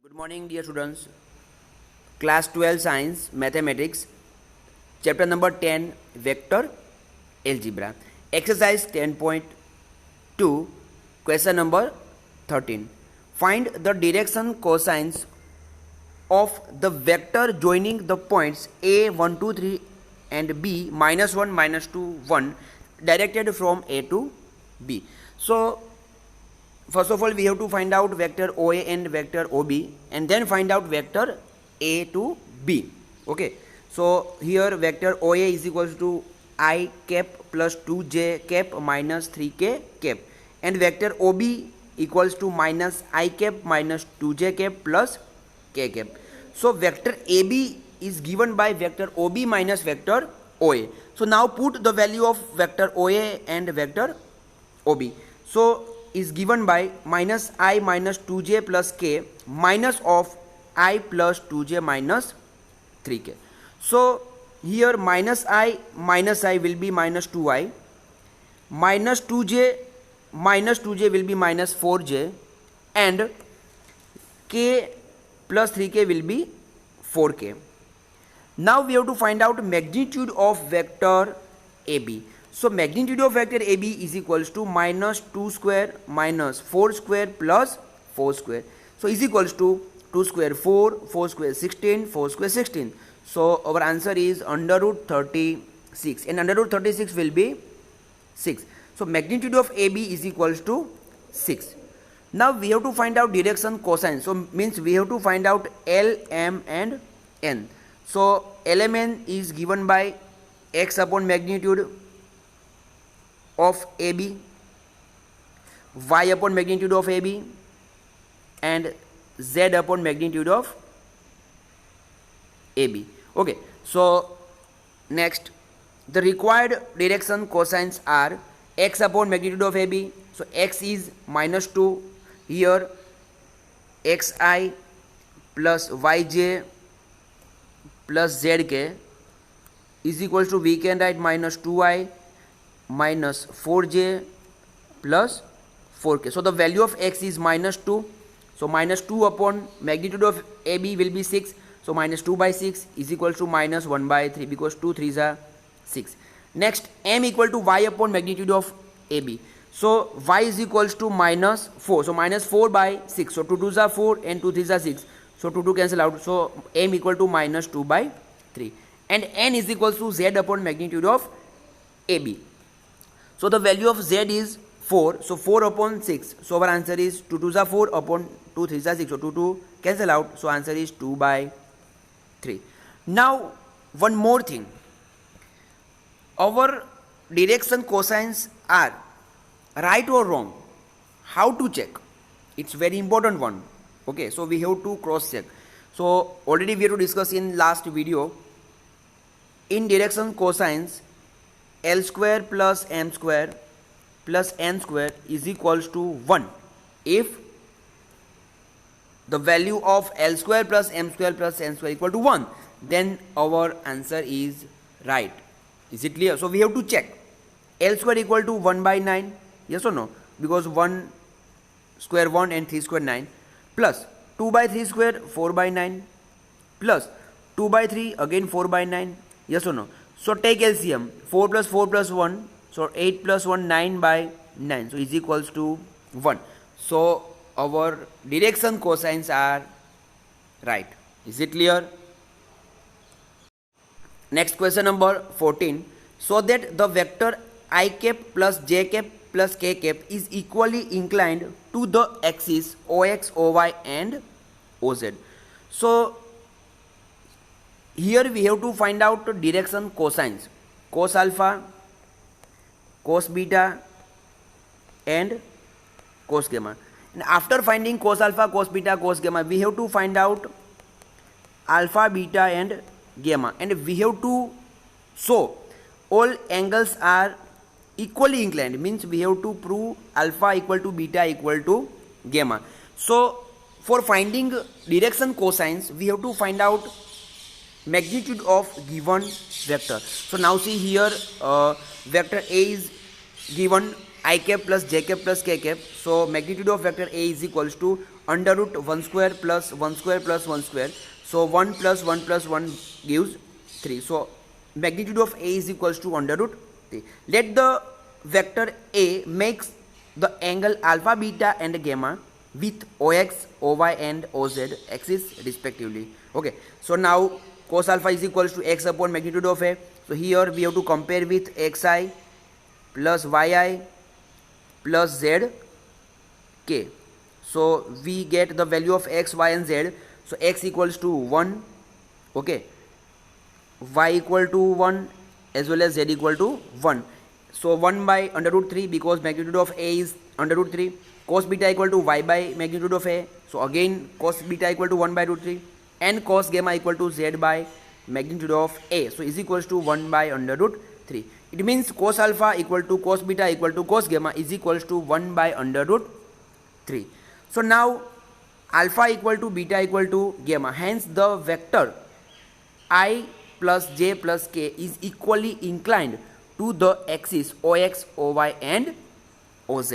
Good morning, dear students. Class 12 Science Mathematics, chapter number 10, Vector Algebra. Exercise 10.2, question number 13. Find the direction cosines of the vector joining the points A 1 2 3 and B -1 -2 1 directed from A to B. So first of all we have to find out vector OA and vector OB and then find out vector A to B. Okay, so here vector OA is equals to I cap plus 2j cap minus 3k cap, and vector OB equals to minus I cap minus 2j cap plus k cap. So vector AB is given by vector OB minus vector OA. So now put the value of vector OA and vector OB. So is given by minus I minus 2j plus k minus of I plus 2j minus 3k. So here minus I will be minus 2I, minus 2j will be minus 4j, and k plus 3k will be 4k. Now we have to find out magnitude of vector AB. So magnitude of vector AB is equals to minus 2 square minus 4 square plus 4 square. So is equals to 2 square 4, 4 square 16, 4 square 16. So our answer is under root 36, and under root 36 will be 6. So magnitude of AB is equals to 6. Now we have to find out direction cosine. So means we have to find out L, M and N. So LMN is given by x upon magnitude of AB, y upon magnitude of AB, and z upon magnitude of AB. Okay, so next the required direction cosines are x upon magnitude of AB. So x is minus 2, here xi plus yj plus zk is equals to, we can write minus 2i minus 4j plus 4k. So the value of x is minus 2. So minus 2 upon magnitude of AB will be 6. So minus 2 by 6 is equal to minus 1 by 3, because 2 3s are 6. Next, m equal to y upon magnitude of AB. So y is equals to minus 4. So minus 4 by 6. So 2 2s are 4 and 2 3s are 6. So 2 2 cancel out. So m equal to minus 2 by 3. And n is equals to z upon magnitude of AB. So the value of z is 4. So 4 upon 6. So our answer is 2 2s are 4 upon 2 3s are 6. So 2 2 cancel out. So answer is 2 by 3. Now one more thing. Our direction cosines are right or wrong. How to check? It's very important one. Okay, so we have to cross check. So already we have to discuss in last video. In direction cosines, L square plus m square plus n square is equals to 1 if the value of L square plus m square plus n square equal to 1, then our answer is right. Is it clear? So we have to check. L square equal to 1 by 9, yes or no? Because 1 square 1 and 3 square 9, plus 2 by 3 square 4 by 9, plus 2 by 3 again 4 by 9, yes or no? So take LCM, 4 plus 4 plus 1, so 8 plus 1 9 by 9, so is equals to 1. So our direction cosines are right. Is it clear? Next question number 14. So that the vector I cap plus j cap plus k cap is equally inclined to the axis OX, OY and OZ. So here we have to find out direction cosines, cos alpha, cos beta and cos gamma. And after finding cos alpha, cos beta, cos gamma, we have to find out alpha, beta and gamma, and we have to show all angles are equally inclined, means we have to prove alpha equal to beta equal to gamma. So for finding direction cosines, we have to find out magnitude of given vector. So now see here, vector A is given I cap plus j cap plus k cap. So magnitude of vector A is equals to under root 1 square plus 1 square plus 1 square. So 1 plus 1 plus 1 gives 3. So magnitude of A is equals to under root 3. Let the vector A makes the angle alpha, beta and gamma with OX, OY and OZ axis respectively. Okay, so now cos alpha is equals to x upon magnitude of A. So here we have to compare with xi plus yi plus z k. So we get the value of x, y and z. So x equals to 1, okay, y equal to 1 as well as z equal to 1. So 1 by under root 3 because magnitude of A is under root 3. Cos beta equal to y by magnitude of A. So again cos beta equal to 1 by root 3 and cos gamma equal to z by magnitude of A. So is equals to 1 by under root 3. It means cos alpha equal to cos beta equal to cos gamma is equals to 1 by under root 3. So now alpha equal to beta equal to gamma. Hence the vector I plus j plus k is equally inclined to the axis OX, OY and OZ.